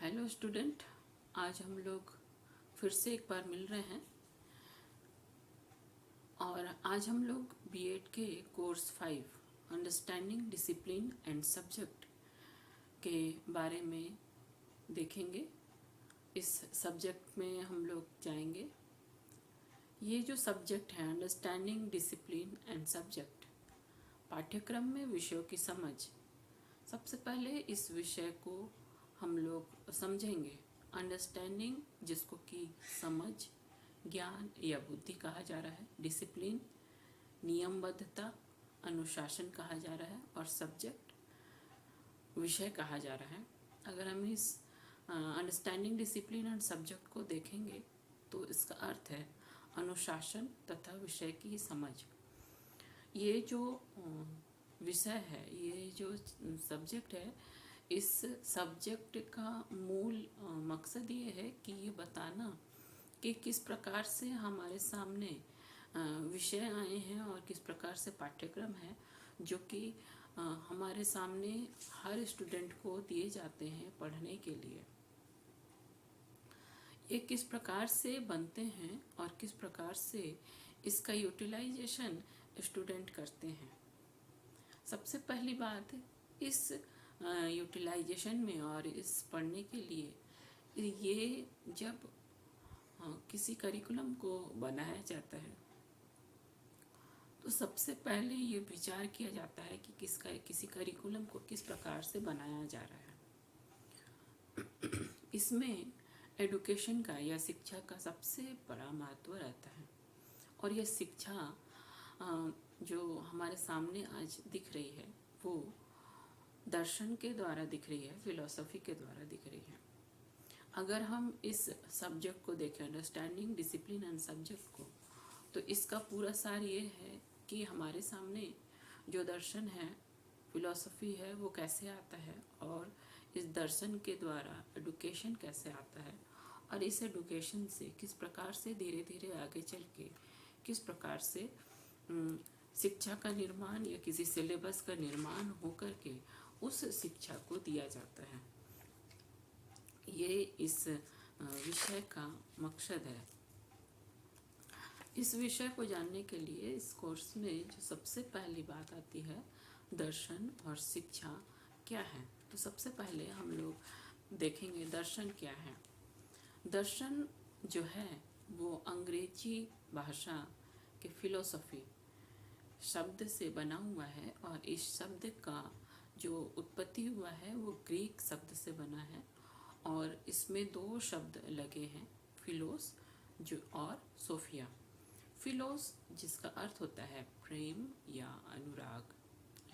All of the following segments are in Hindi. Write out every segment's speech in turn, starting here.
हेलो स्टूडेंट, आज हम लोग फिर से एक बार मिल रहे हैं और आज हम लोग बीएड के course 5 understanding discipline and subject के बारे में देखेंगे। इस सब्जेक्ट में हम लोग जाएंगे। ये जो सब्जेक्ट है अंडरस्टैंडिंग डिसिप्लिन एंड सब्जेक्ट, पाठ्यक्रम में विषयों की समझ। सबसे पहले इस विषय को हम लोग समझेंगे। अंडरस्टैंडिंग, जिसको कि समझ, ज्ञान या बुद्धि कहा जा रहा है। डिसिप्लिन, नियमबद्धता, अनुशासन कहा जा रहा है। और सब्जेक्ट, विषय कहा जा रहा है। अगर हम इस अंडरस्टैंडिंग डिसिप्लिन एंड सब्जेक्ट को देखेंगे तो इसका अर्थ है अनुशासन तथा विषय की समझ। ये जो विषय है, ये जो सब्जेक्ट है, इस सब्जेक्ट का मूल मकसद ये है कि ये बताना कि किस प्रकार से हमारे सामने विषय आए हैं और किस प्रकार से पाठ्यक्रम है जो कि हमारे सामने हर स्टूडेंट को दिए जाते हैं पढ़ने के लिए। ये किस प्रकार से बनते हैं और किस प्रकार से इसका यूटिलाइजेशन स्टूडेंट करते हैं। सबसे पहली बात, इस यूटिलाइजेशन में और इस पढ़ने के लिए ये जब किसी करिकुलम को बनाया जाता है तो सबसे पहले ये विचार किया जाता है कि किसी करिकुलम को किस प्रकार से बनाया जा रहा है। इसमें एडुकेशन का या शिक्षा का सबसे बड़ा महत्व रहता है। और यह शिक्षा जो हमारे सामने आज दिख रही है वो दर्शन के द्वारा दिख रही है, फिलॉसफी के द्वारा दिख रही है। अगर हम इस सब्जेक्ट को देखें, अंडरस्टैंडिंग डिसिप्लिन एंड सब्जेक्ट को, तो इसका पूरा सार ये है कि हमारे सामने जो दर्शन है, फिलॉसफी है, वो कैसे आता है और इस दर्शन के द्वारा एडुकेशन कैसे आता है और इस एडुकेशन से किस प्रकार से धीरे धीरे आगे चल के किस प्रकार से शिक्षा का निर्माण या किसी सिलेबस का निर्माण होकर के उस शिक्षा को दिया जाता है। ये इस विषय का मकसद है। इस विषय को जानने के लिए इस कोर्स में जो सबसे पहली बात आती है, दर्शन और शिक्षा क्या है। तो सबसे पहले हम लोग देखेंगे दर्शन क्या है। दर्शन जो है वो अंग्रेजी भाषा के फिलॉसफी शब्द से बना हुआ है और इस शब्द का जो उत्पत्ति हुआ है वो ग्रीक शब्द से बना है और इसमें दो शब्द लगे हैं, फिलोस जो और सोफिया। फिलोस जिसका अर्थ होता है प्रेम या अनुराग,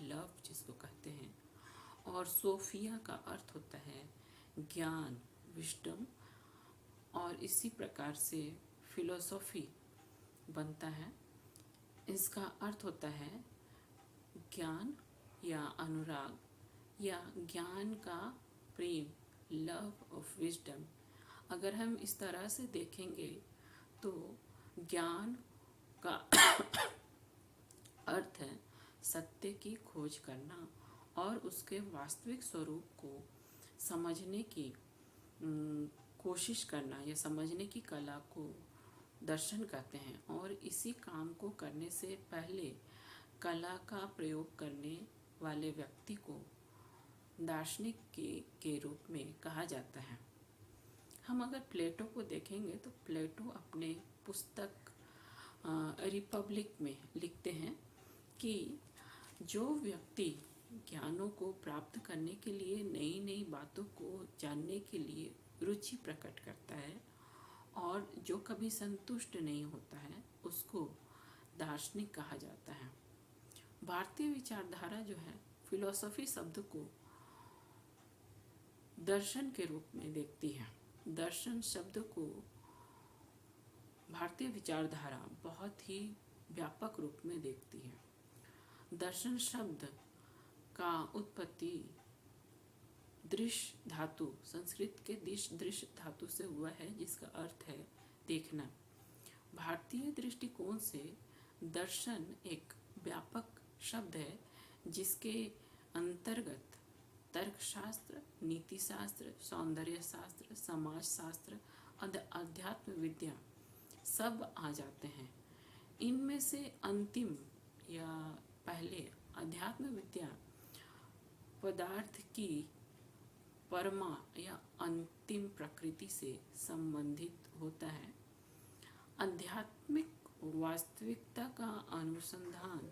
लव जिसको कहते हैं, और सोफिया का अर्थ होता है ज्ञान, विजडम। और इसी प्रकार से फिलोसॉफी बनता है। इसका अर्थ होता है ज्ञान या अनुराग या ज्ञान का प्रेम, लव ऑफ विजडम। अगर हम इस तरह से देखेंगे तो ज्ञान का अर्थ है सत्य की खोज करना और उसके वास्तविक स्वरूप को समझने की कोशिश करना या समझने की कला को दर्शन कहते हैं। और इसी काम को करने से पहले कला का प्रयोग करने वाले व्यक्ति को दार्शनिक के रूप में कहा जाता है। हम अगर प्लेटो को देखेंगे तो प्लेटो अपने पुस्तक रिपब्लिक में लिखते हैं कि जो व्यक्ति ज्ञानों को प्राप्त करने के लिए, नई नई बातों को जानने के लिए रुचि प्रकट करता है और जो कभी संतुष्ट नहीं होता है, उसको दार्शनिक कहा जाता है। भारतीय विचारधारा जो है फिलॉसफी शब्द को दर्शन के रूप में देखती है। दर्शन शब्द को भारतीय विचारधारा बहुत ही व्यापक रूप में देखती है। दर्शन शब्द का उत्पत्ति दृश्य धातु, संस्कृत के दृश्य धातु से हुआ है जिसका अर्थ है देखना। भारतीय दृष्टिकोण से दर्शन एक व्यापक शब्द है जिसके अंतर्गत तर्कशास्त्र, नीति शास्त्र, सौंदर्य शास्त्र, समाज शास्त्र, अध्यात्म विद्या सब आ जाते हैं। इनमें से अंतिम या पहले अध्यात्म विद्या पदार्थ की परमा या अंतिम प्रकृति से संबंधित होता है। आध्यात्मिक वास्तविकता का अनुसंधान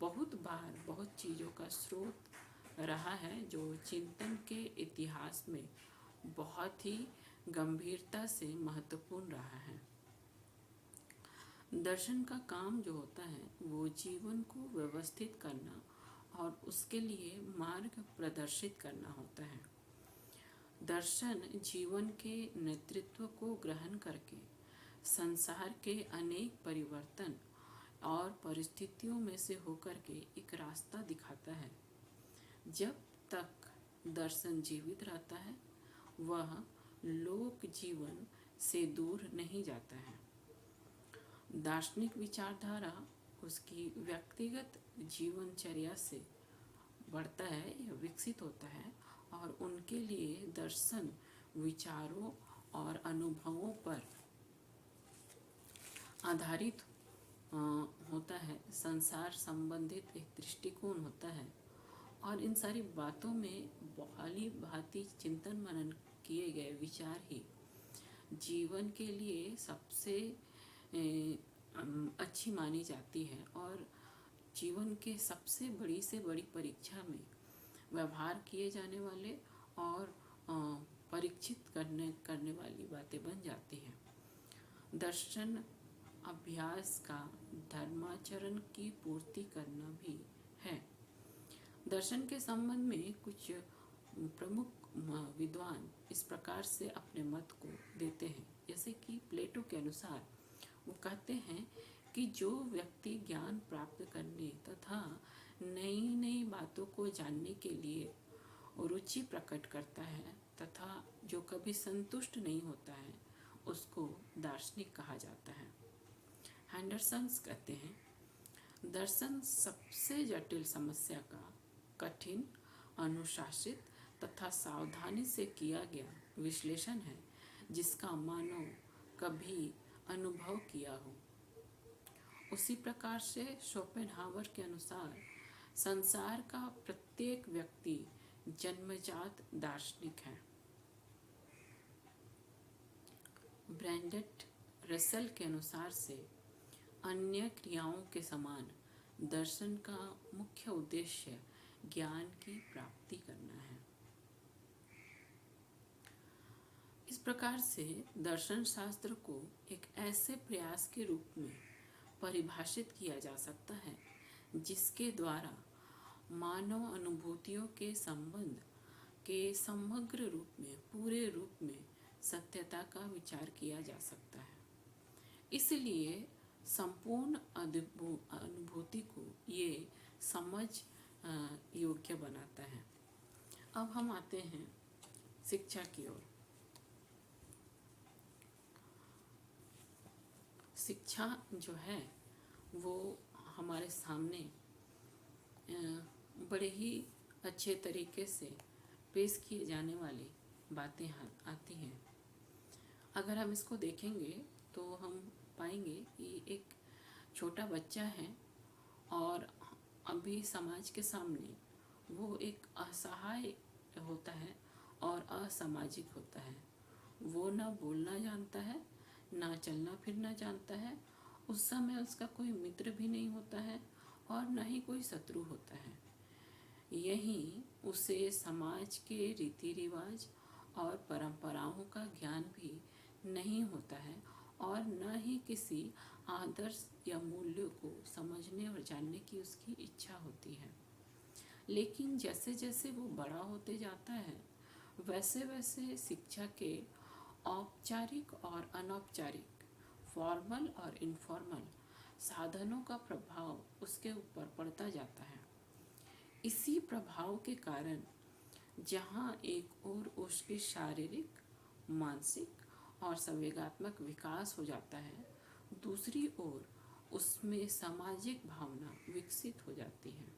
बहुत बार बहुत चीज़ों का स्रोत रहा है जो चिंतन के इतिहास में बहुत ही गंभीरता से महत्वपूर्ण रहा है। दर्शन का काम जो होता है वो जीवन को व्यवस्थित करना और उसके लिए मार्ग प्रदर्शित करना होता है। दर्शन जीवन के नेतृत्व को ग्रहण करके संसार के अनेक परिवर्तन और परिस्थितियों में से होकर के एक रास्ता दिखाता है। जब तक दर्शन जीवित रहता है वह लोक जीवन से दूर नहीं जाता है। दार्शनिक विचारधारा उसकी व्यक्तिगत जीवनचर्या से बढ़ता है या विकसित होता है और उनके लिए दर्शन विचारों और अनुभवों पर आधारित होता है, संसार संबंधित एक दृष्टिकोण होता है और इन सारी बातों में भली भांति चिंतन मनन किए गए विचार ही जीवन के लिए सबसे अच्छी मानी जाती है और जीवन के सबसे बड़ी से बड़ी परीक्षा में व्यवहार किए जाने वाले और परीक्षित करने वाली बातें बन जाती हैं। दर्शन अभ्यास का धर्माचरण की पूर्ति करना भी है। दर्शन के संबंध में कुछ प्रमुख विद्वान इस प्रकार से अपने मत को देते हैं, जैसे कि प्लेटो के अनुसार वो कहते हैं कि जो व्यक्ति ज्ञान प्राप्त करने तथा नई नई बातों को जानने के लिए रुचि प्रकट करता है तथा जो कभी संतुष्ट नहीं होता है उसको दार्शनिक कहा जाता है। हैंडरसन कहते हैं दर्शन सबसे जटिल समस्या का कठिन, अनुशासित तथा सावधानी से किया गया विश्लेषण है जिसका मानव कभी अनुभव किया हो। उसी प्रकार से शोपेनहावर के अनुसार संसार का प्रत्येक व्यक्ति जन्मजात दार्शनिक है। ब्रैंडेट रसेल के अनुसार से अन्य क्रियाओं के समान दर्शन का मुख्य उद्देश्य ज्ञान की प्राप्ति करना है। इस प्रकार से दर्शन शास्त्र को एक ऐसे प्रयास के रूप में परिभाषित किया जा सकता है जिसके द्वारा मानव अनुभूतियों के संबंध के समग्र रूप में, पूरे रूप में सत्यता का विचार किया जा सकता है। इसलिए संपूर्ण अनुभूति को ये समझ योग्य बनाता है। अब हम आते हैं शिक्षा की ओर। शिक्षा जो है वो हमारे सामने बड़े ही अच्छे तरीके से पेश किए जाने वाली बातें आती हैं। अगर हम इसको देखेंगे तो हम पाएंगे कि एक छोटा बच्चा है और अभी समाज के सामने वो एक असहाय होता है और असामाजिक होता है। वो ना बोलना जानता है, ना चलना फिरना जानता है। उस समय उसका कोई मित्र भी नहीं होता है और न ही कोई शत्रु होता है। यहीं उसे समाज के रीति रिवाज और परंपराओं का ज्ञान भी नहीं होता है और न ही किसी आदर्श या मूल्यों को समझने और जानने की उसकी इच्छा होती है। लेकिन जैसे जैसे वो बड़ा होते जाता है वैसे वैसे शिक्षा के औपचारिक और अनौपचारिक, फॉर्मल और इनफॉर्मल साधनों का प्रभाव उसके ऊपर पड़ता जाता है। इसी प्रभाव के कारण जहाँ एक ओर उसके शारीरिक, मानसिक और संवेगात्मक विकास हो जाता है, दूसरी ओर उसमें सामाजिक भावना विकसित हो जाती है।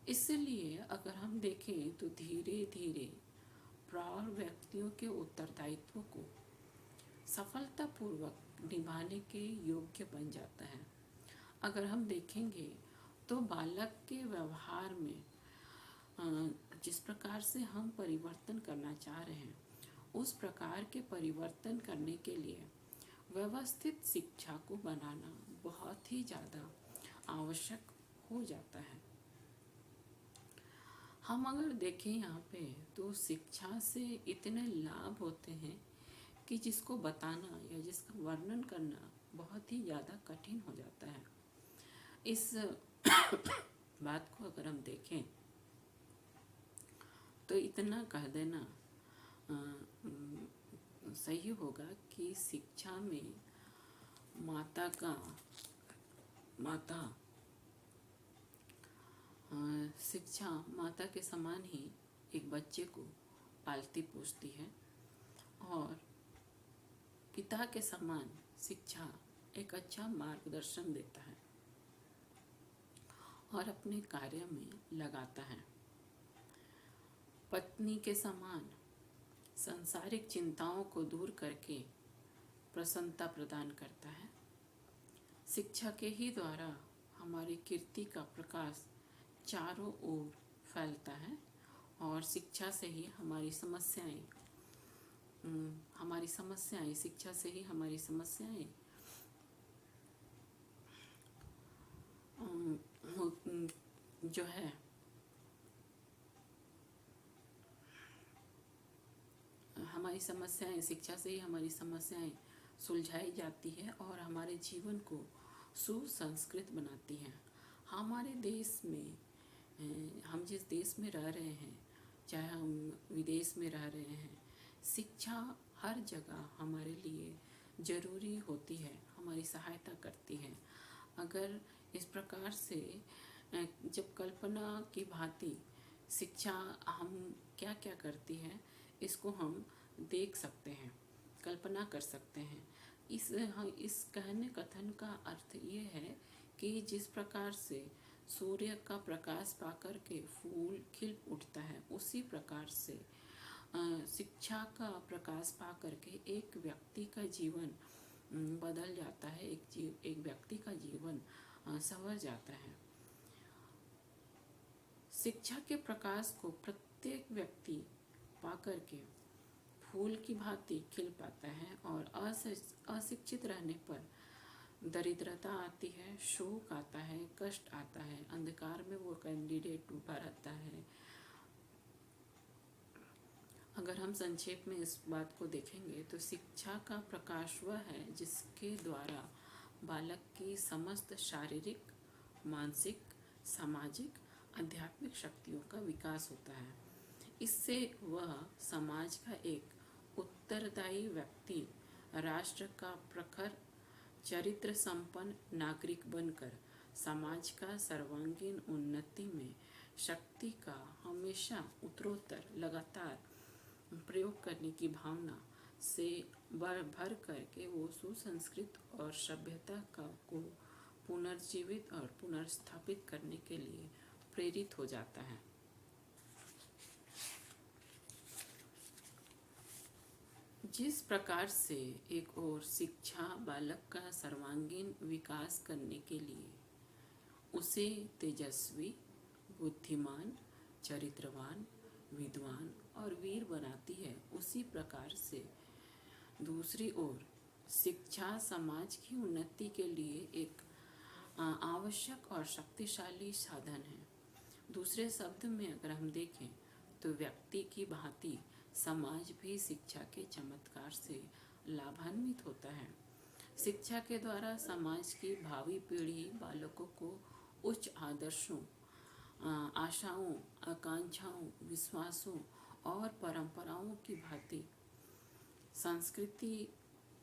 इसलिए अगर हम देखें तो धीरे धीरे प्रौढ़ व्यक्तियों के उत्तरदायित्व को सफलतापूर्वक निभाने के योग्य बन जाता है। अगर हम देखेंगे तो बालक के व्यवहार में जिस प्रकार से हम परिवर्तन करना चाह रहे हैं, उस प्रकार के परिवर्तन करने के लिए व्यवस्थित शिक्षा को बनाना बहुत ही ज़्यादा आवश्यक हो जाता है। हम अगर देखें यहाँ पे तो शिक्षा से इतने लाभ होते हैं कि जिसको बताना या जिसका वर्णन करना बहुत ही ज़्यादा कठिन हो जाता है। इस बात को अगर हम देखें तो इतना कह देना सही होगा कि शिक्षा में शिक्षा माता के समान ही एक बच्चे को पालती पोसती है, और पिता के समान शिक्षा एक अच्छा मार्गदर्शन देता है और अपने कार्य में लगाता है। पत्नी के समान सांसारिक चिंताओं को दूर करके प्रसन्नता प्रदान करता है। शिक्षा के ही द्वारा हमारी कीर्ति का प्रकाश चारों ओर फैलता है, और शिक्षा से ही हमारी समस्याएं शिक्षा से ही हमारी समस्याएं जो है हमारी समस्याएं शिक्षा से ही हमारी समस्याएं सुलझाई जाती है और हमारे जीवन को सुसंस्कृत बनाती हैं। हमारे देश में हम जिस देश में रह रहे हैं, चाहे हम विदेश में रह रहे हैं, शिक्षा हर जगह हमारे लिए ज़रूरी होती है, हमारी सहायता करती है। अगर इस प्रकार से जब कल्पना की भांति शिक्षा हम क्या क्या करती है, इसको हम देख सकते हैं, कल्पना कर सकते हैं। इस कहने कथन का अर्थ ये है कि जिस प्रकार से सूर्य का प्रकाश पाकर के फूल खिल उठता है, उसी प्रकार से शिक्षा का प्रकाश पाकर के एक व्यक्ति का जीवन बदल जाता है, एक व्यक्ति का जीवन संवर जाता है। शिक्षा के प्रकाश को प्रत्येक व्यक्ति पाकर के फूल की भांति खिल पाता है, और अशिक्षित रहने पर दरिद्रता आती है, शोक आता है, कष्ट आता है, अंधकार में वो कैंडिडेट डूबा रहता है। अगर हम संक्षेप में इस बात को देखेंगे तो शिक्षा का प्रकाश वह है जिसके द्वारा बालक की समस्त शारीरिक, मानसिक, सामाजिक, आध्यात्मिक शक्तियों का विकास होता है। इससे वह समाज का एक उत्तरदायी व्यक्ति, राष्ट्र का प्रखर चरित्र संपन्न नागरिक बनकर समाज का सर्वांगीण उन्नति में शक्ति का हमेशा उत्तरोत्तर लगातार प्रयोग करने की भावना से भर करके वो सुसंस्कृत और सभ्यता को पुनर्जीवित और पुनर्स्थापित करने के लिए प्रेरित हो जाता है। जिस प्रकार से एक ओर शिक्षा बालक का सर्वांगीण विकास करने के लिए उसे तेजस्वी, बुद्धिमान, चरित्रवान, विद्वान और वीर बनाती है, उसी प्रकार से दूसरी ओर शिक्षा समाज की उन्नति के लिए एक आवश्यक और शक्तिशाली साधन है। दूसरे शब्द में अगर हम देखें तो व्यक्ति की भांति समाज भी शिक्षा के चमत्कार से लाभान्वित होता है। शिक्षा के द्वारा समाज की भावी पीढ़ी बालकों को उच्च आदर्शों, आशाओं, आकांक्षाओं, विश्वासों और परंपराओं की भांति संस्कृति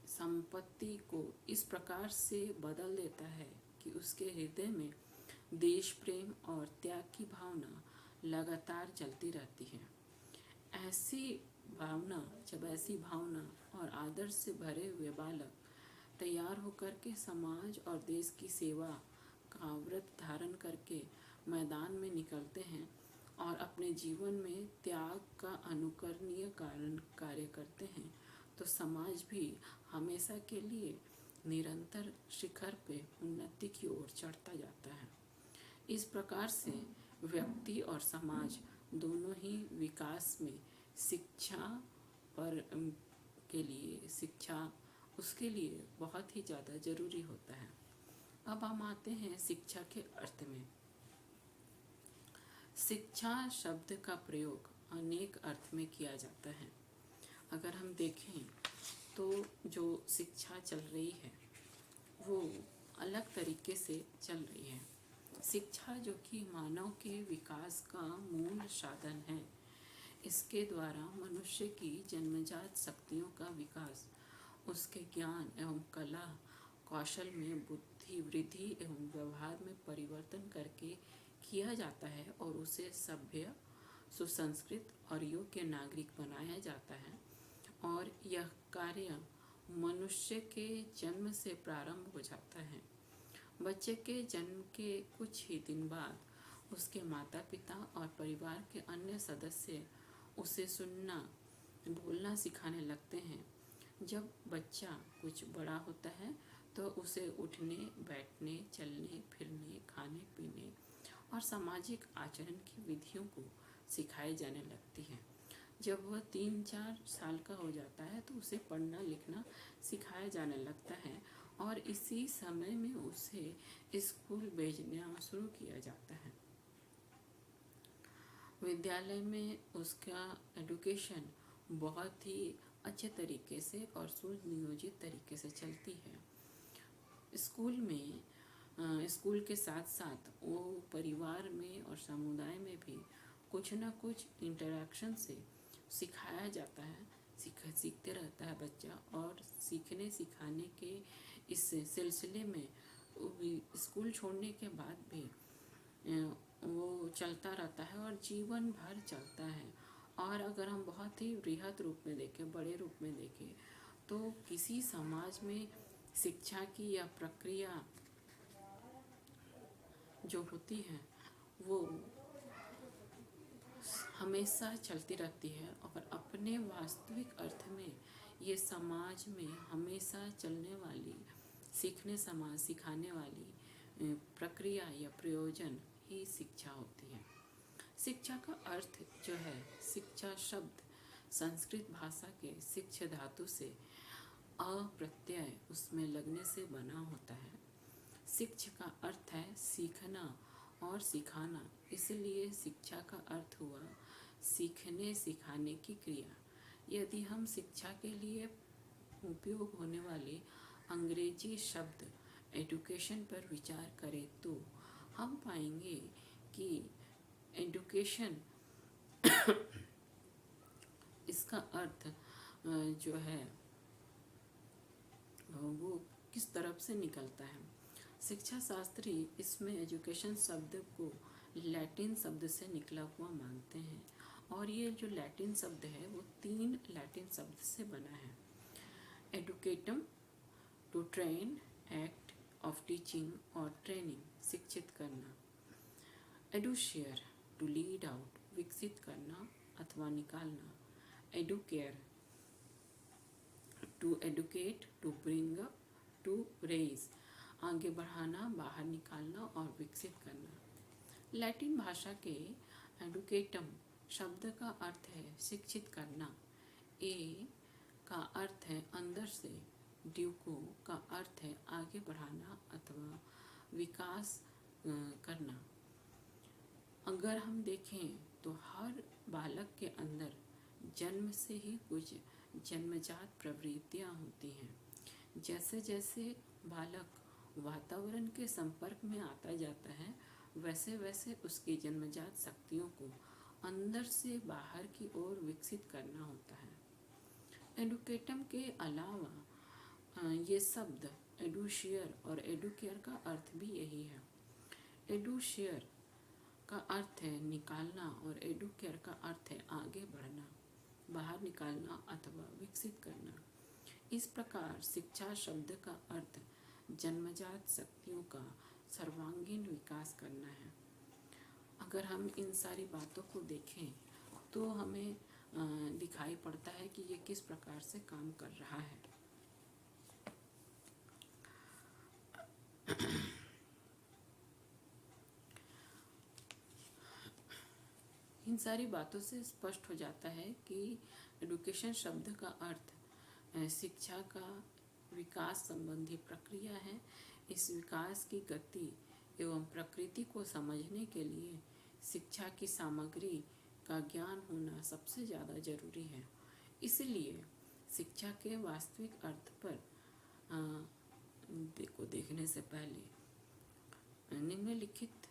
संपत्ति को इस प्रकार से बदल देता है कि उसके हृदय में देश प्रेम और त्याग की भावना लगातार चलती रहती है। ऐसी भावना और आदर्श से भरे हुए बालक तैयार होकर के समाज और देश की सेवा का व्रत धारण करके मैदान में निकलते हैं और अपने जीवन में त्याग का अनुकरणीय कार्य करते हैं, तो समाज भी हमेशा के लिए निरंतर शिखर पे उन्नति की ओर चढ़ता जाता है। इस प्रकार से व्यक्ति और समाज दोनों ही विकास में शिक्षा पर के लिए शिक्षा उसके लिए बहुत ही ज़्यादा ज़रूरी होता है। अब हम आते हैं शिक्षा के अर्थ में। शिक्षा शब्द का प्रयोग अनेक अर्थ में किया जाता है। अगर हम देखें तो जो शिक्षा चल रही है वो अलग तरीके से चल रही है। शिक्षा जो कि मानव के विकास का मूल साधन है, इसके द्वारा मनुष्य की जन्मजात शक्तियों का विकास, उसके ज्ञान एवं कला कौशल में बुद्धि वृद्धि एवं व्यवहार में परिवर्तन करके किया जाता है और उसे सभ्य, सुसंस्कृत और योग्य नागरिक बनाया जाता है। और यह कार्य मनुष्य के जन्म से प्रारंभ हो जाता है। बच्चे के जन्म के कुछ ही दिन बाद उसके माता पिता और परिवार के अन्य सदस्य उसे सुनना बोलना सिखाने लगते हैं। जब बच्चा कुछ बड़ा होता है तो उसे उठने बैठने चलने फिरने खाने पीने और सामाजिक आचरण की विधियों को सिखाई जाने लगती है। जब वह 3-4 साल का हो जाता है तो उसे पढ़ना लिखना सिखाया जाने लगता है और इसी समय में उसे स्कूल भेजना शुरू किया जाता है। विद्यालय में उसका एजुकेशन बहुत ही अच्छे तरीके से और सुनियोजित तरीके से चलती है। स्कूल के साथ साथ वो परिवार में और समुदाय में भी कुछ न कुछ इंटरेक्शन से सिखाया जाता है। सीखते रहता है बच्चा और सीखने सिखाने के इस सिलसिले में स्कूल छोड़ने के बाद भी वो चलता रहता है और जीवन भर चलता है। और अगर हम बहुत ही बृहद रूप में देखें, बड़े रूप में देखें, तो किसी समाज में शिक्षा की यह प्रक्रिया जो होती है वो हमेशा चलती रहती है और अपने वास्तविक अर्थ में ये समाज में हमेशा चलने वाली सिखाने वाली प्रक्रिया या प्रयोजन ही शिक्षा होती है। शिक्षा का अर्थ जो है, शिक्षा शब्द संस्कृत भाषा के शिक्ष धातु से अप्रत्यय उसमें लगने से बना होता है। शिक्ष का अर्थ है सीखना और सिखाना, इसलिए शिक्षा का अर्थ हुआ सीखने सिखाने की क्रिया। यदि हम शिक्षा के लिए उपयोग होने वाले अंग्रेजी शब्द एजुकेशन पर विचार करें तो हम पाएंगे कि एजुकेशन इसका अर्थ जो है वो किस तरफ से निकलता है। शिक्षा शास्त्री इसमें एजुकेशन शब्द को लैटिन शब्द से निकला हुआ मानते हैं और ये जो लैटिन शब्द है वो 3 लैटिन शब्द से बना है। एडुकेटम to train, act of teaching और ट्रेनिंग शिक्षित करना। एडुशियर टू लीड आउट विकसित करना अथवा निकालना। एडुकेयर to educate, to bring up, to raise आगे बढ़ाना, बाहर निकालना और विकसित करना। लैटिन भाषा के एडुकेटम शब्द का अर्थ है शिक्षित करना। ए का अर्थ है अंदर से, ड्यूको का अर्थ है आगे बढ़ाना अथवा विकास करना। अगर हम देखें तो हर बालक के अंदर जन्म से ही कुछ जन्मजात प्रवृत्तियां होती हैं। जैसे जैसे बालक वातावरण के संपर्क में आता जाता है वैसे वैसे उसकी जन्मजात शक्तियों को अंदर से बाहर की ओर विकसित करना होता है। एडुकेटम के अलावा ये शब्द एडुशियर और एडुकेयर का अर्थ भी यही है। एडुशियर का अर्थ है निकालना और एडुकेयर का अर्थ है आगे बढ़ना, बाहर निकालना अथवा विकसित करना। इस प्रकार शिक्षा शब्द का अर्थ जन्मजात शक्तियों का सर्वांगीण विकास करना है। अगर हम इन सारी बातों को देखें तो हमें दिखाई पड़ता है कि ये किस प्रकार से काम कर रहा है। इन सारी बातों से स्पष्ट हो जाता है कि एडुकेशन शब्द का अर्थ शिक्षा का विकास संबंधी प्रक्रिया है। इस विकास की गति एवं प्रकृति को समझने के लिए शिक्षा की सामग्री का ज्ञान होना सबसे ज़्यादा जरूरी है। इसलिए शिक्षा के वास्तविक अर्थ पर देखने से पहले निम्नलिखित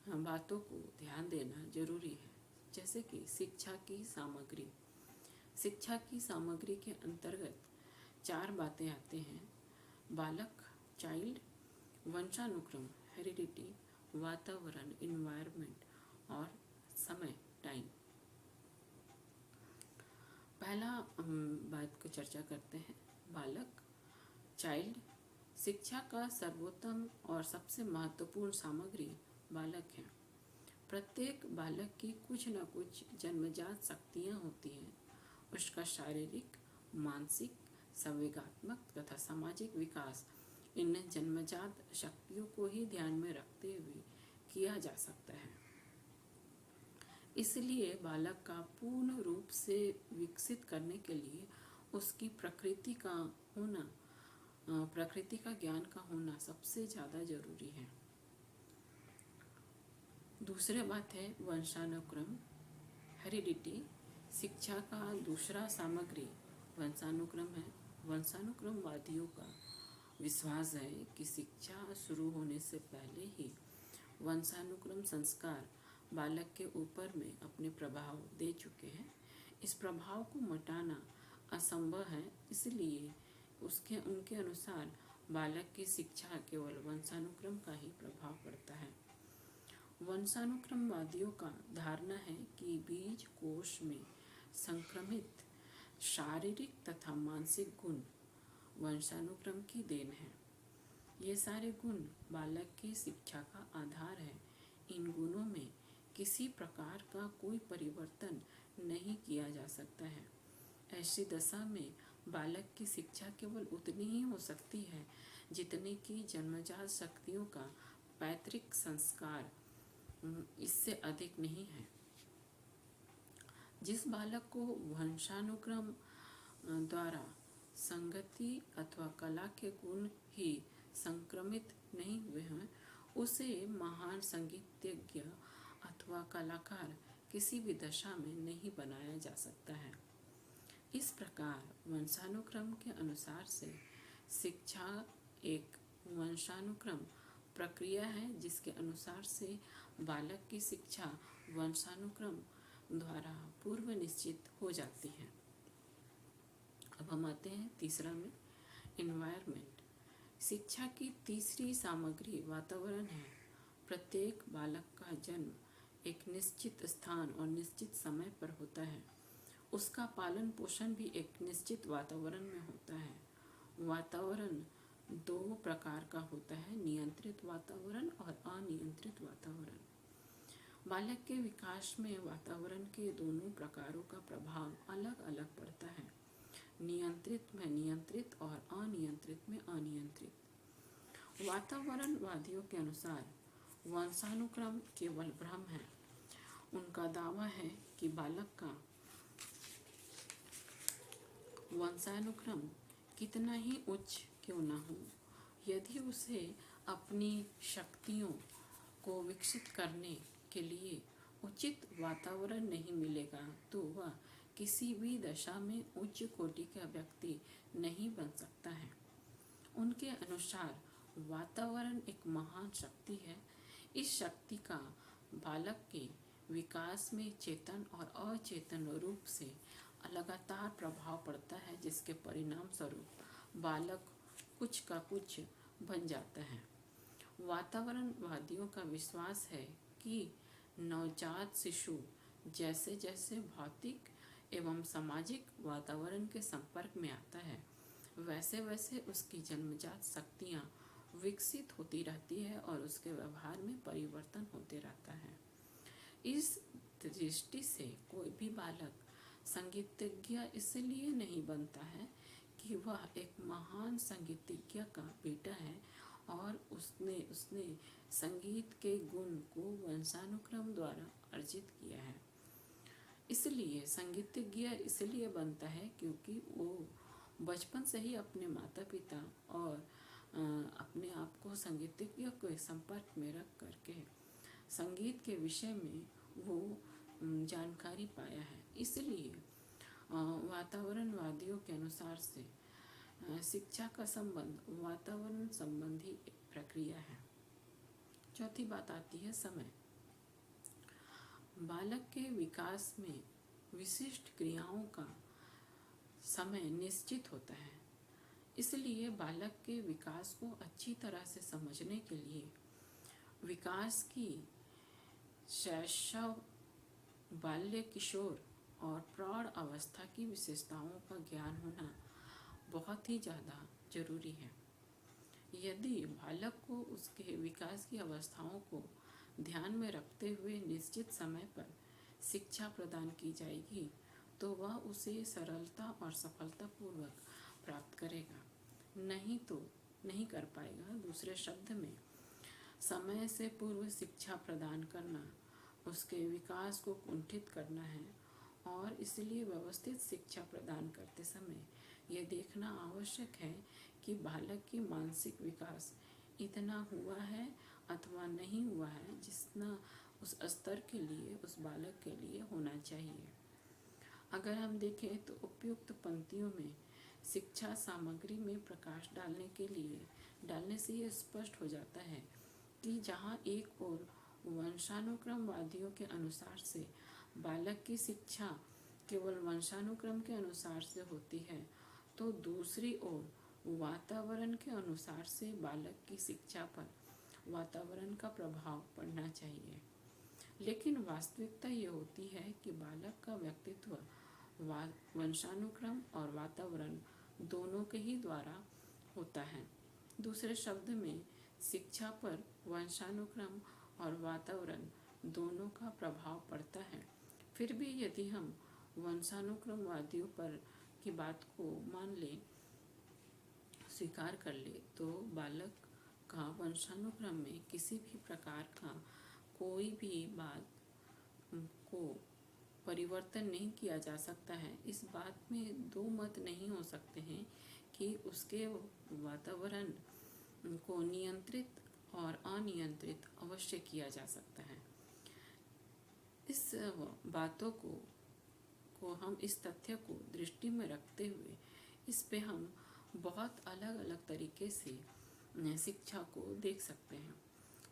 बातों को ध्यान देना जरूरी है। जैसे कि शिक्षा की सामग्री। शिक्षा की सामग्री के अंतर्गत 4 बातें आते हैं: बालक, चाइल्ड, वंशानुक्रम, हेरिडिटी, वातावरण, इन्वायरमेंट और समय, टाइम। पहला बात को चर्चा करते हैं, बालक, चाइल्ड। शिक्षा का सर्वोत्तम और सबसे महत्वपूर्ण सामग्री बालक है। प्रत्येक बालक की कुछ न कुछ जन्मजात शक्तियाँ होती हैं। उसका शारीरिक, मानसिक, संवेगात्मक तथा सामाजिक विकास इन जन्मजात शक्तियों को ही ध्यान में रखते हुए किया जा सकता है। इसलिए बालक का पूर्ण रूप से विकसित करने के लिए उसकी प्रकृति का ज्ञान का होना सबसे ज़्यादा जरूरी है। दूसरी बात है वंशानुक्रम, हेरिडिटी। शिक्षा का दूसरा सामग्री वंशानुक्रम है। वंशानुक्रमवादियों का विश्वास है कि शिक्षा शुरू होने से पहले ही वंशानुक्रम संस्कार बालक के ऊपर में अपने प्रभाव दे चुके हैं। इस प्रभाव को मिटाना असंभव है। इसलिए उनके अनुसार बालक की शिक्षा केवल वंशानुक्रम का ही प्रभाव पड़ता है। वंशानुक्रमवादियों का धारणा है कि बीज कोश में संक्रमित शारीरिक तथा मानसिक गुण वंशानुक्रम की देन है। ये सारे गुण बालक की शिक्षा का आधार है। इन गुणों में किसी प्रकार का कोई परिवर्तन नहीं किया जा सकता है। ऐसी दशा में बालक की शिक्षा केवल उतनी ही हो सकती है जितनी की जन्मजात शक्तियों का पैतृक संस्कार इससे अधिक नहीं है। जिस बालक को वंशानुक्रम द्वारा संगति अथवा कला के गुण ही संक्रमित नहीं हुए हैं, उसे महान संगीतज्ञ अथवा कलाकार किसी भी दशा में नहीं बनाया जा सकता है। इस प्रकार वंशानुक्रम के अनुसार से शिक्षा एक वंशानुक्रम प्रक्रिया है, जिसके अनुसार से बालक की शिक्षा वंशानुक्रम द्वारा पूर्व निश्चित हो जाती है। अब हम आते हैं तीसरा में, इन्वायरमेंट। शिक्षा की तीसरी सामग्री वातावरण है। प्रत्येक बालक का जन्म एक निश्चित स्थान और निश्चित समय पर होता है। उसका पालन पोषण भी एक निश्चित वातावरण में होता है। वातावरण 2 प्रकार का होता है, नियंत्रित वातावरण और अनियंत्रित वातावरण। बालक के विकास में वातावरण के दोनों प्रकारों का प्रभाव अलग अलग पड़ता है। नियंत्रित में नियंत्रित और अनियंत्रित में अनियंत्रित। वातावरणवादियों के अनुसार वंशानुक्रम केवल भ्रम है। उनका दावा है कि बालक का वंशानुक्रम कितना ही उच्च क्यों न हो, यदि उसे अपनी शक्तियों को विकसित करने के लिए उचित वातावरण नहीं मिलेगा तो वह किसी भी दशा में उच्च कोटि का व्यक्ति नहीं बन सकता है। उनके अनुसार वातावरण एक महान शक्ति है। इस शक्ति का बालक के विकास में चेतन और अचेतन रूप से लगातार प्रभाव पड़ता है, जिसके परिणाम स्वरूप बालक कुछ का कुछ बन जाता है। वातावरणवादियों का विश्वास है कि नवजात शिशु जैसे जैसे भौतिक एवं सामाजिक वातावरण के संपर्क में आता है, वैसे वैसे उसकी जन्मजात शक्तियाँ विकसित होती रहती है और उसके व्यवहार में परिवर्तन होते रहता है। इस दृष्टि से कोई भी बालक संगीतज्ञ इसलिए नहीं बनता है कि वह एक महान संगीतज्ञ का बेटा है और उसने उसने संगीत के गुण को वंशानुक्रम द्वारा अर्जित किया है। इसलिए संगीतज्ञ इसलिए बनता है क्योंकि वो बचपन से ही अपने माता पिता और अपने आप को संगीतज्ञ के संपर्क में रख करके संगीत के विषय में वो जानकारी पाया है। इसलिए वातावरणवादियों के अनुसार से शिक्षा का संबंध वातावरण संबंधी एक प्रक्रिया है। चौथी बात आती है समय। बालक के विकास में विशिष्ट क्रियाओं का समय निश्चित होता है। इसलिए बालक के विकास को अच्छी तरह से समझने के लिए विकास की शैशव, बाल्य, किशोर और प्रौढ़ अवस्था की विशेषताओं का ज्ञान होना बहुत ही ज़्यादा जरूरी है। यदि बालक को उसके विकास की अवस्थाओं को ध्यान में रखते हुए निश्चित समय पर शिक्षा प्रदान की जाएगी तो वह उसे सरलता और सफलतापूर्वक प्राप्त करेगा, नहीं तो नहीं कर पाएगा। दूसरे शब्द में, समय से पूर्व शिक्षा प्रदान करना उसके विकास को कुंठित करना है और इसलिए व्यवस्थित शिक्षा प्रदान करते समय यह देखना आवश्यक है कि बालक की मानसिक विकास इतना हुआ है अथवा नहीं हुआ है जितना उस स्तर के लिए उस बालक के लिए होना चाहिए। अगर हम देखें तो उपयुक्त पंक्तियों में शिक्षा सामग्री में प्रकाश डालने से ये स्पष्ट हो जाता है कि जहाँ एक ओर वंशानुक्रमवादियों के अनुसार से बालक की शिक्षा केवल वंशानुक्रम के अनुसार से होती है तो दूसरी ओर वातावरण के अनुसार से बालक की शिक्षा पर वातावरण का प्रभाव पड़ना चाहिए। लेकिन वास्तविकता ये होती है कि बालक का व्यक्तित्व वंशानुक्रम और वातावरण दोनों के ही द्वारा होता है। दूसरे शब्द में, शिक्षा पर वंशानुक्रम और वातावरण दोनों का प्रभाव पड़ता है। फिर भी यदि हम वंशानुक्रमवादियों पर की बात को मान लें, स्वीकार कर ले, तो बालक का वंशानुक्रम में किसी भी प्रकार का कोई भी बात को परिवर्तन नहीं किया जा सकता है। इस बात में दो मत नहीं हो सकते हैं कि उसके वातावरण को नियंत्रित और अनियंत्रित अवश्य किया जा सकता है। इस बातों को हम इस तथ्य को दृष्टि में रखते हुए इस पे हम बहुत अलग अलग तरीके से शिक्षा को देख सकते हैं।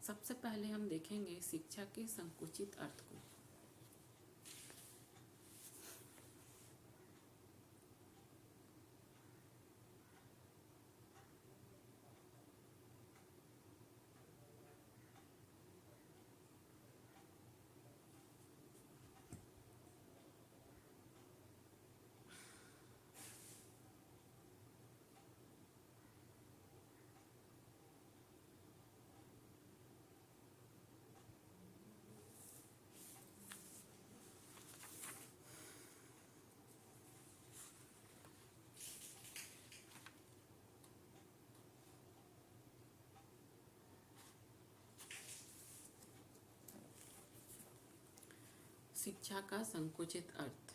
सबसे पहले हम देखेंगे शिक्षा के संकुचित अर्थ को। शिक्षा का संकुचित अर्थ,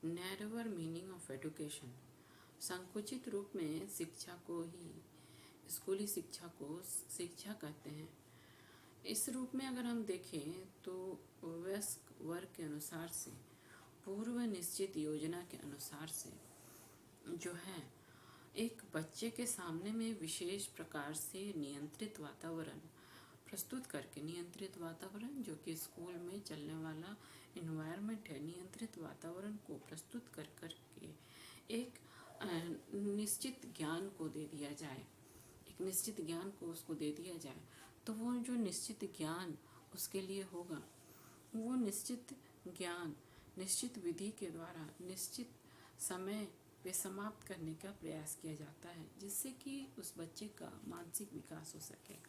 नैरोअर मीनिंग ऑफ एजुकेशन। संकुचित रूप में शिक्षा को ही स्कूली शिक्षा को शिक्षा कहते हैं। इस रूप में अगर हम देखें तो वयस्क वर्ग के अनुसार से, पूर्व निश्चित योजना के अनुसार से जो है, एक बच्चे के सामने में विशेष प्रकार से नियंत्रित वातावरण प्रस्तुत करके, नियंत्रित वातावरण जो कि स्कूल में चलने वाला इन्वायरमेंट है, नियंत्रित वातावरण को प्रस्तुत कर करके एक निश्चित ज्ञान को दे दिया जाए, एक निश्चित ज्ञान को उसको दे दिया जाए, तो वो जो निश्चित ज्ञान उसके लिए होगा, वो निश्चित ज्ञान निश्चित विधि के द्वारा निश्चित समय पे समाप्त करने का प्रयास किया जाता है, जिससे कि उस बच्चे का मानसिक विकास हो सके।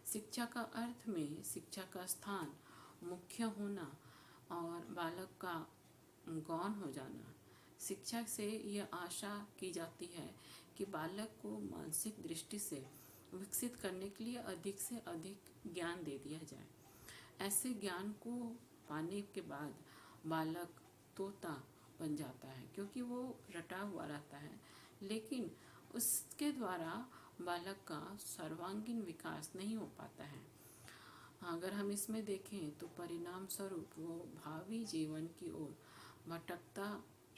शिक्षा का अर्थ में शिक्षा का स्थान मुख्य होना और बालक का गौण हो जाना। शिक्षा से यह आशा की जाती है कि बालक को मानसिक दृष्टि से विकसित करने के लिए अधिक से अधिक ज्ञान दे दिया जाए। ऐसे ज्ञान को पाने के बाद बालक तोता बन जाता है, क्योंकि वो रटा हुआ रहता है, लेकिन उसके द्वारा बालक का सर्वांगीण विकास नहीं हो पाता है। अगर हम इसमें देखें तो परिणाम स्वरूप वो भावी जीवन की ओर भटकता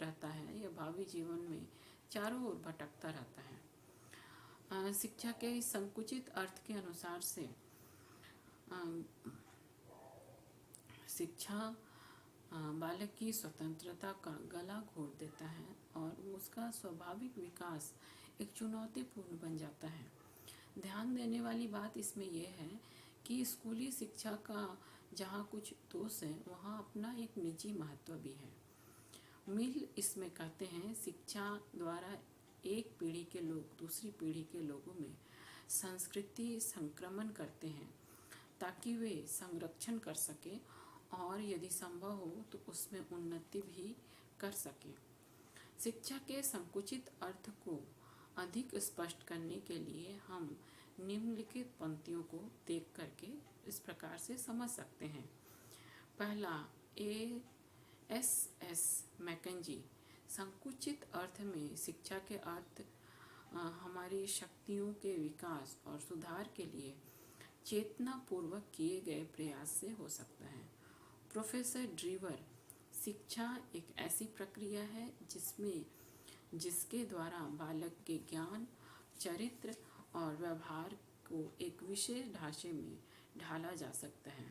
रहता है, या भावी जीवन में चारों ओर भटकता रहता है। शिक्षा के इस संकुचित अर्थ के अनुसार से शिक्षा बालक की स्वतंत्रता का गला घोट देता है और उसका स्वाभाविक विकास एक चुनौतीपूर्ण बन जाता है। ध्यान देने वाली बात इसमें यह है कि स्कूली शिक्षा का जहाँ कुछ दोष है, वहाँ अपना एक निजी महत्व भी है। मिल इसमें कहते हैं, शिक्षा द्वारा एक पीढ़ी के लोग दूसरी पीढ़ी के लोगों में संस्कृति संक्रमण करते हैं ताकि वे संरक्षण कर सके और यदि संभव हो तो उसमें उन्नति भी कर सके। शिक्षा के संकुचित अर्थ को अधिक स्पष्ट करने के लिए हम निम्नलिखित पंक्तियों को देख करके इस प्रकार से समझ सकते हैं। पहला, A.S.S. मैकेंजी संकुचित अर्थ में शिक्षा के अर्थ हमारी शक्तियों के विकास और सुधार के लिए चेतनापूर्वक किए गए प्रयास से हो सकता है। प्रोफेसर ड्रीवर, शिक्षा एक ऐसी प्रक्रिया है जिसके द्वारा बालक के ज्ञान, चरित्र और व्यवहार को एक विशेष ढांचे में ढाला जा सकता है।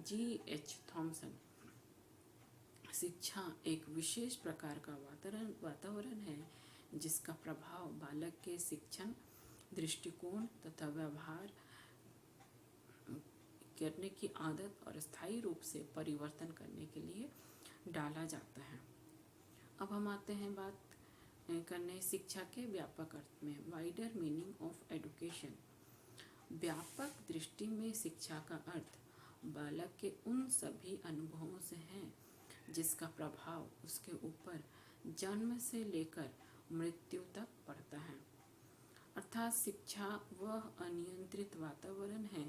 G.H. थॉमसन, शिक्षा एक विशेष प्रकार का वातावरण है जिसका प्रभाव बालक के शिक्षण, दृष्टिकोण तथा व्यवहार करने की आदत और स्थायी रूप से परिवर्तन करने के लिए डाला जाता है। अब हम आते हैं बात करने शिक्षा के व्यापक अर्थ में। Wider meaning of education. व्यापक दृष्टि में शिक्षा का अर्थ बालक के उन सभी अनुभवों से है जिसका प्रभाव उसके ऊपर जन्म से लेकर मृत्यु तक पड़ता है। अर्थात शिक्षा वह अनियंत्रित वातावरण है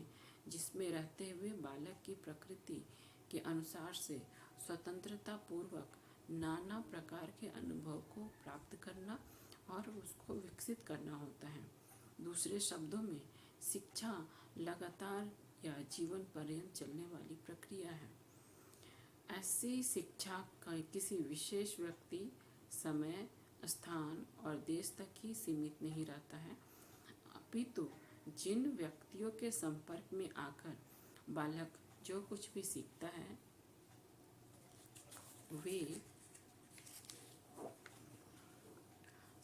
जिसमें रहते हुए बालक की प्रकृति के अनुसार से स्वतंत्रता पूर्वक नाना प्रकार के अनुभव को प्राप्त करना और उसको विकसित करना होता है। दूसरे शब्दों में शिक्षा लगातार या जीवन पर्यंत चलने वाली प्रक्रिया है। ऐसी शिक्षा का किसी विशेष व्यक्ति, समय, स्थान और देश तक ही सीमित नहीं रहता है, अपितु जिन व्यक्तियों के संपर्क में आकर बालक जो कुछ भी सीखता है वे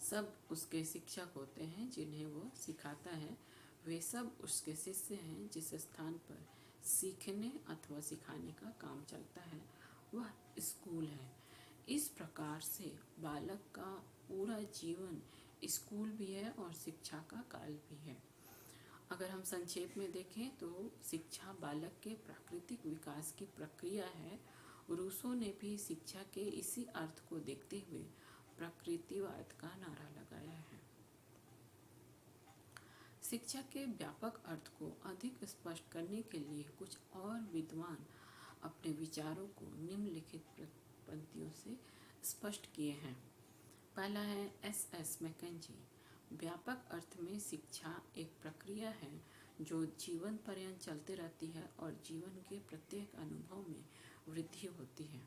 सब उसके शिक्षक होते हैं। जिन्हें वो सिखाता है वे सब उसके शिष्य हैं। जिस स्थान पर सीखने अथवा सिखाने का काम चलता है वह स्कूल है। इस प्रकार से बालक का पूरा जीवन स्कूल भी है और शिक्षा का काल भी है। अगर हम संक्षेप में देखें तो शिक्षा बालक के प्राकृतिक विकास की प्रक्रिया है। रूसो ने भी शिक्षा के इसी अर्थ को देखते हुए प्रकृतिवाद का नारा लगाया है। शिक्षा के व्यापक अर्थ को अधिक स्पष्ट करने के लिए कुछ और विद्वान अपने विचारों को निम्नलिखित पंक्तियों से स्पष्ट किए हैं। पहला है S.S. मैकेंजी, व्यापक अर्थ में शिक्षा एक प्रक्रिया है जो जीवन पर्यंत चलते रहती है और जीवन के प्रत्येक अनुभव में वृद्धि होती है।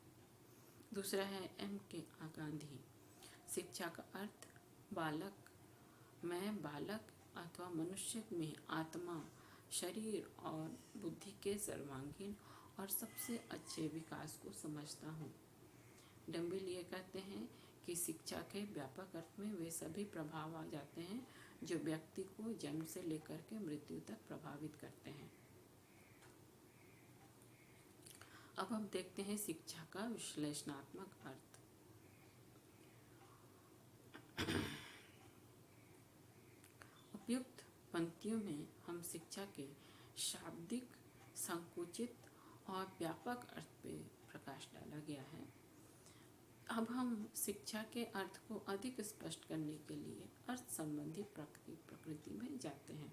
दूसरा है M.K. गांधी, शिक्षा का अर्थ बालक अथवा मनुष्य में आत्मा, शरीर और बुद्धि के सर्वांगीण और सबसे अच्छे विकास को समझता हूँ। डम्बिल ये कहते हैं कि शिक्षा के व्यापक अर्थ में वे सभी प्रभाव आ जाते हैं जो व्यक्ति को जन्म से लेकर के मृत्यु तक प्रभावित करते हैं। अब हम देखते हैं शिक्षा का विश्लेषणात्मक अर्थ। उपयुक्त पंक्तियों में हम शिक्षा के शाब्दिक, संकुचित और व्यापक अर्थ पे प्रकाश डाला गया है। अब हम शिक्षा के अर्थ को अधिक स्पष्ट करने के लिए अर्थ संबंधी प्रकृति में जाते हैं।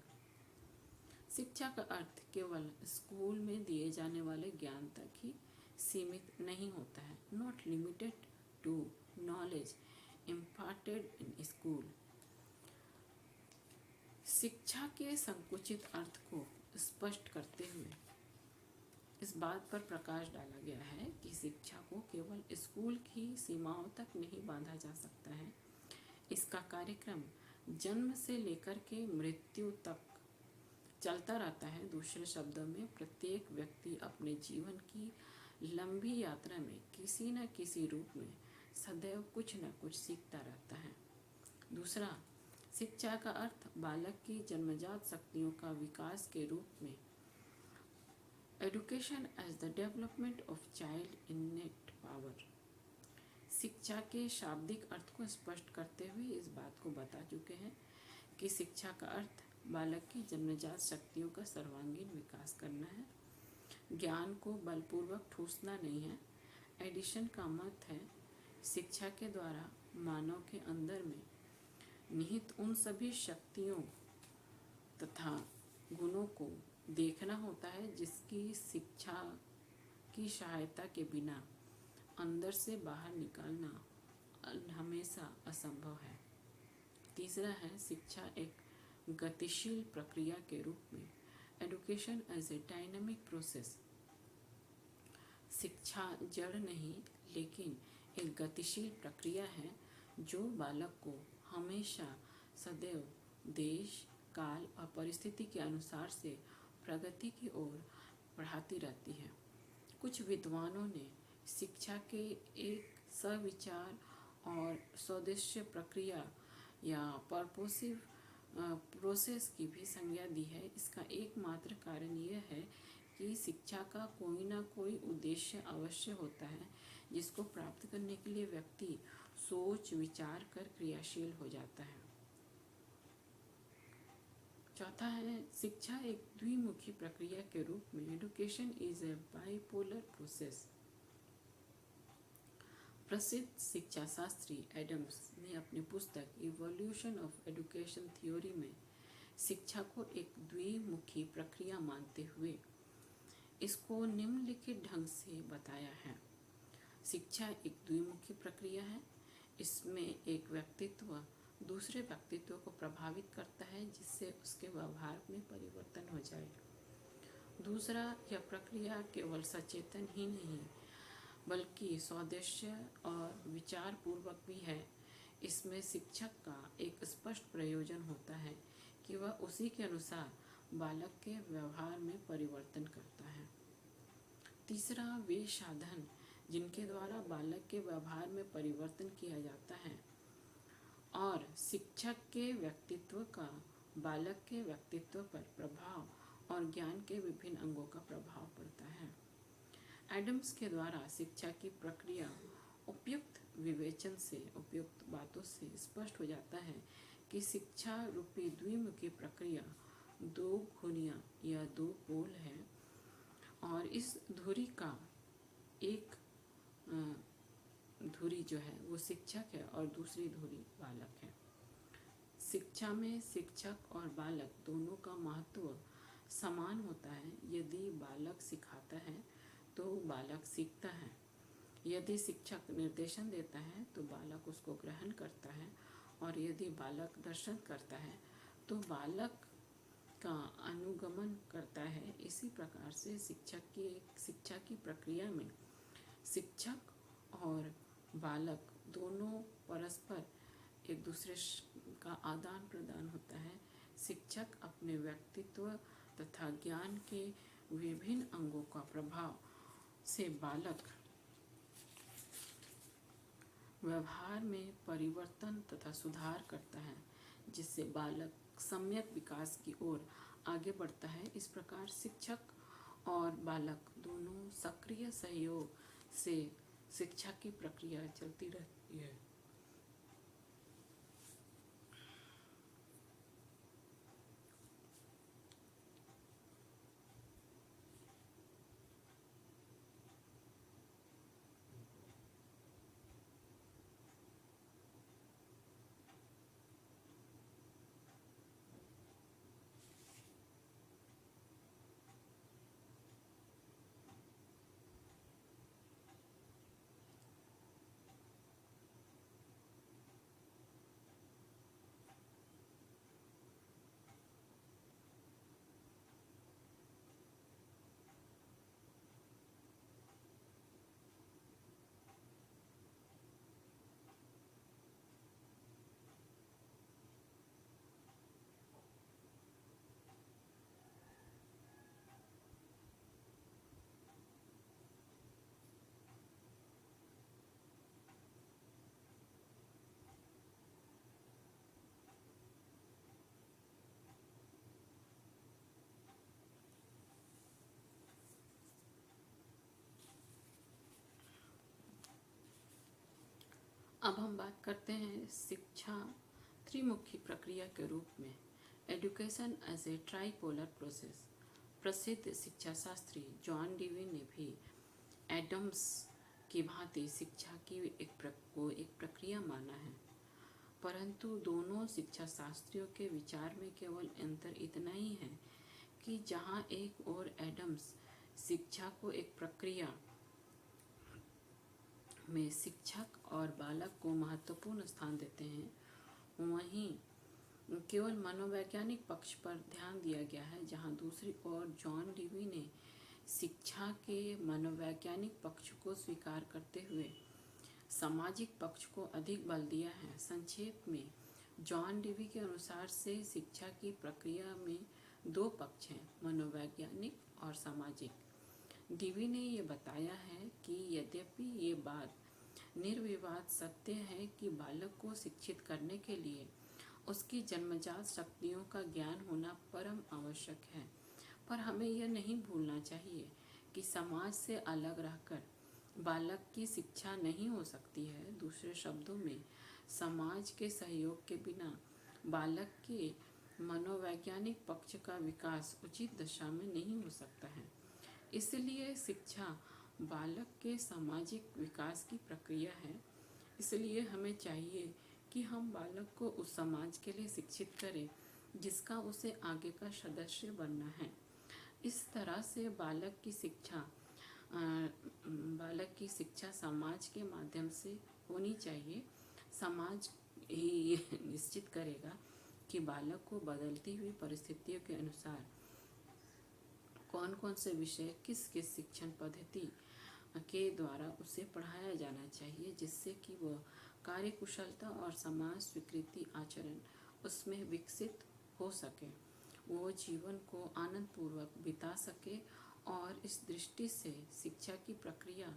शिक्षा का अर्थ केवल स्कूल में दिए जाने वाले ज्ञान तक ही सीमित नहीं होता है। Not limited to knowledge imparted in school. शिक्षा के संकुचित अर्थ को स्पष्ट करते हुए इस बात पर प्रकाश डाला गया है कि शिक्षा को केवल स्कूल की सीमाओं तक नहीं बांधा जा सकता है। इसका कार्यक्रम जन्म से लेकर के मृत्यु तक चलता रहता है। दूसरे शब्दों में, प्रत्येक व्यक्ति अपने जीवन की लंबी यात्रा में किसी न किसी रूप में सदैव कुछ न कुछ सीखता रहता है। दूसरा, शिक्षा का अर्थ बालक की जन्मजात शक्तियों का विकास के रूप में education as the development of child innate power. शिक्षा के शाब्दिक अर्थ को स्पष्ट करते हुए इस बात को बता चुके हैं कि शिक्षा का अर्थ बालक की जन्मजात शक्तियों का सर्वांगीण विकास करना है। ज्ञान को बलपूर्वक ठूसना नहीं है। एडिशन का मत है, शिक्षा के द्वारा मानव के अंदर में निहित उन सभी शक्तियों तथा गुणों को देखना होता है जिसकी शिक्षा की सहायता के बिना अंदर से बाहर निकालना हमेशा असंभव है। तीसरा है, शिक्षा एक गतिशील प्रक्रिया के रूप में education as a dynamic process. शिक्षा जड़ नहीं लेकिन एक गतिशील प्रक्रिया है जो बालक को हमेशा सदैव देश, काल और परिस्थिति के अनुसार से प्रगति की ओर बढ़ाती रहती है। कुछ विद्वानों ने शिक्षा के एक सविचार और स्वदेश्य प्रक्रिया या पर्पोसिव प्रोसेस की भी संज्ञा दी है। इसका एकमात्र कारण यह है कि शिक्षा का कोई ना कोई उद्देश्य अवश्य होता है जिसको प्राप्त करने के लिए व्यक्ति सोच विचार कर क्रियाशील हो जाता है। चौथा है, शिक्षा एक द्विमुखी प्रक्रिया के रूप में education is a bipolar process. प्रसिद्ध शिक्षा शास्त्री एडम्स ने अपनी पुस्तक इवोल्यूशन ऑफ एडुकेशन थ्योरी में शिक्षा को एक द्विमुखी प्रक्रिया मानते हुए इसको निम्नलिखित ढंग से बताया है। शिक्षा एक द्विमुखी प्रक्रिया है। इसमें एक व्यक्तित्व दूसरे व्यक्तित्व को प्रभावित करता है जिससे उसके व्यवहार में परिवर्तन हो जाए। दूसरा, यह प्रक्रिया केवल सचेतन ही नहीं बल्कि स्वदेश्य और विचार पूर्वक भी है। इसमें शिक्षक का एक स्पष्ट प्रयोजन होता है कि वह उसी के अनुसार बालक के व्यवहार में परिवर्तन करता है। तीसरा, वे साधन जिनके द्वारा बालक के व्यवहार में परिवर्तन किया जाता है और शिक्षक के व्यक्तित्व का बालक के व्यक्तित्व पर प्रभाव और ज्ञान के विभिन्न अंगों का प्रभाव पड़ता है। एडम्स के द्वारा शिक्षा की प्रक्रिया उपयुक्त विवेचन से, उपयुक्त बातों से स्पष्ट हो जाता है कि शिक्षा रूपी द्विमुखी प्रक्रिया दो घुनियाँ या दो पोल है और इस धुरी का एक धुरी जो है वो शिक्षक है और दूसरी धुरी बालक है। शिक्षा में शिक्षक और बालक दोनों का महत्व समान होता है। यदि बालक सिखाता है तो बालक सीखता है। यदि शिक्षक निर्देशन देता है तो बालक उसको ग्रहण करता है और यदि बालक दर्शन करता है तो बालक का अनुगमन करता है। इसी प्रकार से शिक्षा की प्रक्रिया में शिक्षक और बालक दोनों परस्पर एक दूसरे का आदान प्रदान होता है। शिक्षक अपने व्यक्तित्व तथा ज्ञान के विभिन्न अंगों का प्रभाव से बालक व्यवहार में परिवर्तन तथा सुधार करता है जिससे बालक सम्यक विकास की ओर आगे बढ़ता है। इस प्रकार शिक्षक और बालक दोनों सक्रिय सहयोग से शिक्षा की प्रक्रिया चलती रहती है। अब हम बात करते हैं शिक्षा त्रिमुखी प्रक्रिया के रूप में। Education as a tripolar process. प्रसिद्ध शिक्षा शास्त्री जॉन डीवी ने भी एडम्स की भांति शिक्षा की एक प्रक्रिया माना है, परंतु दोनों शिक्षा शास्त्रियों के विचार में केवल अंतर इतना ही है कि जहाँ एक और एडम्स शिक्षा को एक प्रक्रिया में शिक्षक और बालक को महत्वपूर्ण स्थान देते हैं, वहीं केवल मनोवैज्ञानिक पक्ष पर ध्यान दिया गया है, जहाँ दूसरी ओर जॉन डीवी ने शिक्षा के मनोवैज्ञानिक पक्ष को स्वीकार करते हुए सामाजिक पक्ष को अधिक बल दिया है। संक्षेप में जॉन डीवी के अनुसार से शिक्षा की प्रक्रिया में दो पक्ष हैं, मनोवैज्ञानिक और सामाजिक। डीवी ने ये बताया है कि यद्यपि ये बात निर्विवाद सत्य है कि बालक को शिक्षित करने के लिए उसकी जन्मजात शक्तियों का ज्ञान होना परम आवश्यक है, पर हमें यह नहीं भूलना चाहिए कि समाज से अलग रहकर बालक की शिक्षा नहीं हो सकती है। दूसरे शब्दों में, समाज के सहयोग के बिना बालक के मनोवैज्ञानिक पक्ष का विकास उचित दिशा में नहीं हो सकता है। इसलिए शिक्षा बालक के सामाजिक विकास की प्रक्रिया है। इसलिए हमें चाहिए कि हम बालक को उस समाज के लिए शिक्षित करें जिसका उसे आगे का सदस्य बनना है। इस तरह से बालक की शिक्षा समाज के माध्यम से होनी चाहिए। समाज ही निश्चित करेगा कि बालक को बदलती हुई परिस्थितियों के अनुसार कौन कौन से विषय किस किस शिक्षण पद्धति के द्वारा उसे पढ़ाया जाना चाहिए, जिससे कि वह कार्यकुशलता और समाज स्वीकृति आचरण उसमें विकसित हो सके, वो जीवन को आनंदपूर्वक बिता सके। और इस दृष्टि से शिक्षा की प्रक्रिया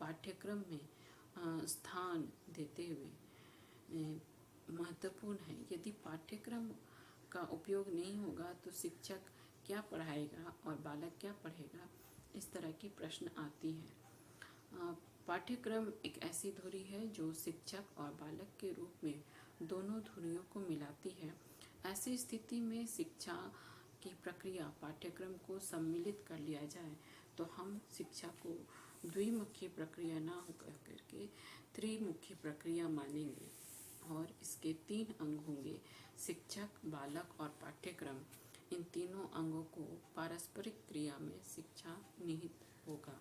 पाठ्यक्रम में स्थान देते हुए महत्वपूर्ण है। यदि पाठ्यक्रम का उपयोग नहीं होगा तो शिक्षक क्या पढ़ाएगा और बालक क्या पढ़ेगा, इस तरह की प्रश्न आती है। पाठ्यक्रम एक ऐसी धुरी है जो शिक्षक और बालक के रूप में दोनों धुरियों को मिलाती है। ऐसी स्थिति में शिक्षा की प्रक्रिया पाठ्यक्रम को सम्मिलित कर लिया जाए तो हम शिक्षा को द्विमुखी प्रक्रिया न होकर करके त्रिमुखी प्रक्रिया मानेंगे, और इसके 3 अंग होंगे, शिक्षक, बालक और पाठ्यक्रम। इन तीनों अंगों को पारस्परिक क्रिया में शिक्षा निहित होगा।